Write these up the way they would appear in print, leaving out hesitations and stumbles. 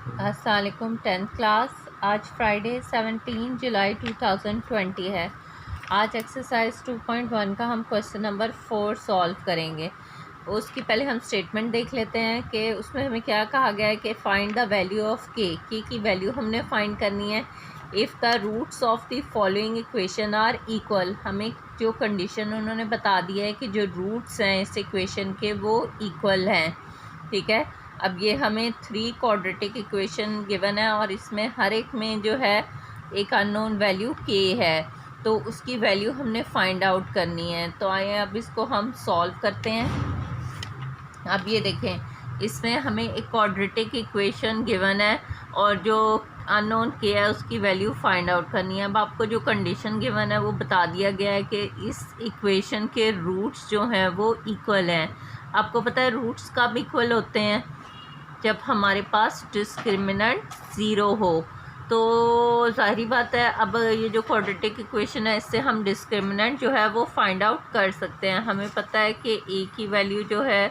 अस्सलामुअलैकुम 10th class. आज Friday 17 जुलाई 2020 है। आज एक्सरसाइज 2.1 का हम क्वेश्चन नंबर 4 सॉल्व करेंगे। उसकी पहले हम स्टेटमेंट देख लेते हैं कि उसमें हमें क्या कहा गया है कि फाइंड द वैल्यू ऑफ के की वैल्यू हमने फाइंड करनी है if the roots of the following equation are equal. हमें जो कंडीशन उन्होंने बता दिया है कि जो रूट्स हैं इस इक्वेशन के वो इक्वल हैं। ठीक है, अब ये हमें 3 क्वाड्रेटिक इक्वेशन गिवन है और इसमें हर एक में जो है एक अननोन वैल्यू के है, तो उसकी वैल्यू हमने फाइंड आउट करनी है। तो आइए अब इसको हम सॉल्व करते हैं। अब ये देखें, इसमें हमें एक क्वाड्रेटिक इक्वेशन गिवन है और जो अननोन के है उसकी वैल्यू फाइंड आउट करनी है। अब आपको जो कंडीशन गिवन है वो बता दिया गया है कि इस इक्वेशन के रूट्स जो हैं वो इक्वल हैं। आपको पता है रूट्स कब इक्वल होते हैं? जब हमारे पास डिस्क्रिमिनेंट ज़ीरो हो। तो ज़ाहिरी बात है, अब ये जो क्वाड्रेटिक इक्वेशन है इससे हम डिस्क्रिमिनेंट जो है वो फाइंड आउट कर सकते हैं। हमें पता है कि ए की वैल्यू जो है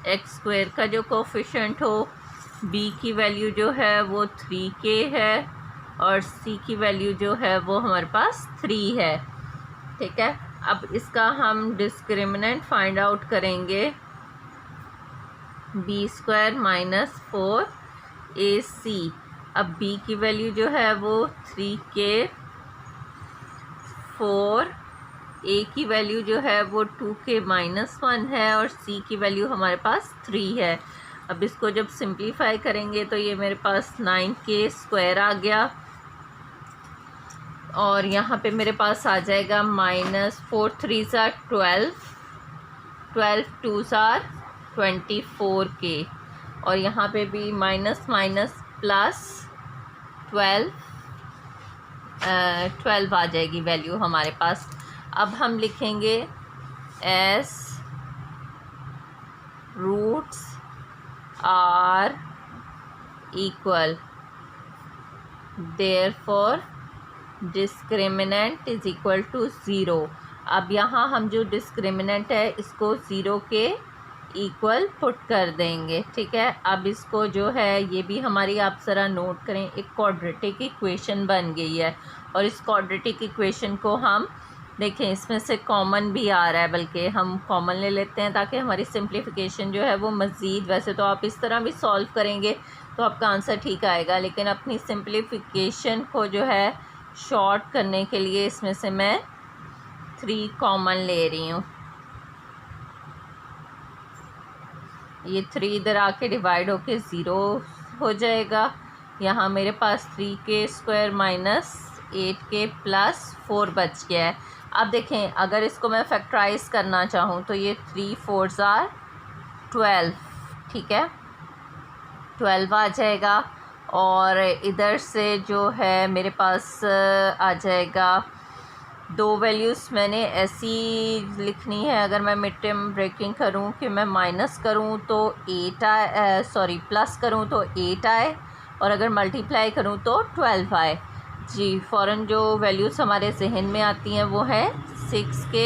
एक्स स्क्वायर का जो कोफिशिएंट हो, बी की वैल्यू जो है वो 3k है और सी की वैल्यू जो है वो हमारे पास 3 है। ठीक है, अब इसका हम डिस्क्रिमिनेंट फाइंड आउट करेंगे। B square minus 4ac। अब b की वैल्यू जो है वो 3k, 4, a की वैल्यू जो है वो 2k माइनस 1 है और c की वैल्यू हमारे पास 3 है। अब इसको जब सिंप्लीफाई करेंगे तो ये मेरे पास 9k स्क्वायर आ गया और यहाँ पे मेरे पास आ जाएगा माइनस 4 3 12, 12 2 24k और यहाँ पे भी माइनस माइनस प्लस 12 आ जाएगी वैल्यू हमारे पास। अब हम लिखेंगे as roots are equal, therefore discriminant is equal to 0। अब यहाँ हम जो डिस्क्रिमिनेंट है इसको 0 के इक्वल पुट कर देंगे। ठीक है, अब इसको जो है ये भी हमारी आप ज़रा नोट करें, एक क्वाड्रेटिक इक्वेशन बन गई है और इस क्वाड्रेटिक इक्वेशन को हम देखें, इसमें से कॉमन भी आ रहा है, बल्कि हम कॉमन ले लेते हैं ताकि हमारी सिंप्लीफिकेशन जो है वो मज़ीद, वैसे तो आप इस तरह भी सॉल्व करेंगे तो आपका आंसर ठीक आएगा, लेकिन अपनी सिंप्लीफिकेशन को जो है शॉर्ट करने के लिए इसमें से मैं 3 कॉमन ले रही हूँ। ये 3 इधर आके डिवाइड होके 0 हो जाएगा। यहाँ मेरे पास 3k square minus 8k plus 4 बच गया है। अब देखें, अगर इसको मैं फैक्टराइज करना चाहूँ तो ये 3 4 12, ठीक है, 12 आ जाएगा और इधर से जो है मेरे पास आ जाएगा 2 वैल्यूज़ मैंने ऐसी लिखनी है। अगर मैं मिड टर्म ब्रेकिंग करूं कि मैं माइनस करूं तो 8 आए, सॉरी प्लस करूं तो 8 आए और अगर मल्टीप्लाई करूं तो 12 आए। जी, फ़ौरन जो वैल्यूज़ हमारे जहन में आती हैं वो है 6k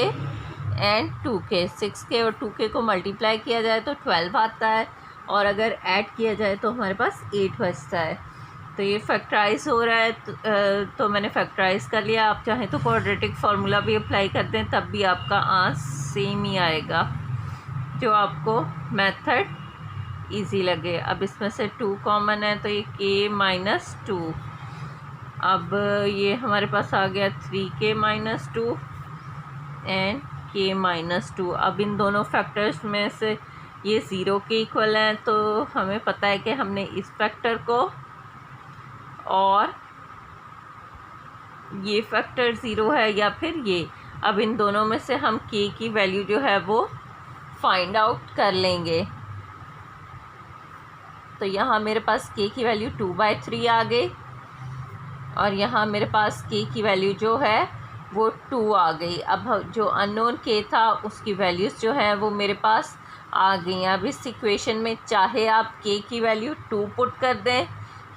एंड 2k। 6k और 2k को मल्टीप्लाई किया जाए तो 12 आता है और अगर ऐड किया जाए तो हमारे पास 8 बचता है। तो ये फैक्टराइज हो रहा है तो मैंने फैक्टराइज कर लिया। आप चाहें तो क्वाड्रेटिक फार्मूला भी अप्लाई कर दें, तब भी आपका आंसर सेम ही आएगा, जो आपको मेथड इजी लगे। अब इसमें से 2 कॉमन है तो ये k माइनस 2। अब ये हमारे पास आ गया 3k minus 2 and k minus 2। अब इन दोनों फैक्टर्स में से ये 0 के इक्वल हैं, तो हमें पता है कि हमने इस फैक्टर को और ये फैक्टर 0 है या फिर ये, अब इन दोनों में से हम k की वैल्यू जो है वो फाइंड आउट कर लेंगे। तो यहाँ मेरे पास k की वैल्यू 2/3 आ गई और यहाँ मेरे पास k की वैल्यू जो है वो 2 आ गई। अब जो अननोन k था उसकी वैल्यूज़ जो है वो मेरे पास आ गई। अब इस इक्वेशन में चाहे आप k की वैल्यू 2 पुट कर दें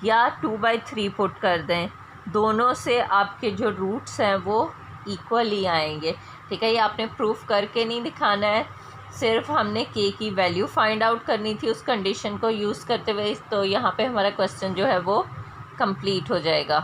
या 2/3 पुट कर दें, दोनों से आपके जो रूट्स हैं वो इक्वल ही आएंगे। ठीक है, ये आपने प्रूफ करके नहीं दिखाना है, सिर्फ हमने के की वैल्यू फाइंड आउट करनी थी उस कंडीशन को यूज़ करते हुए, तो यहाँ पे हमारा क्वेश्चन जो है वो कंप्लीट हो जाएगा।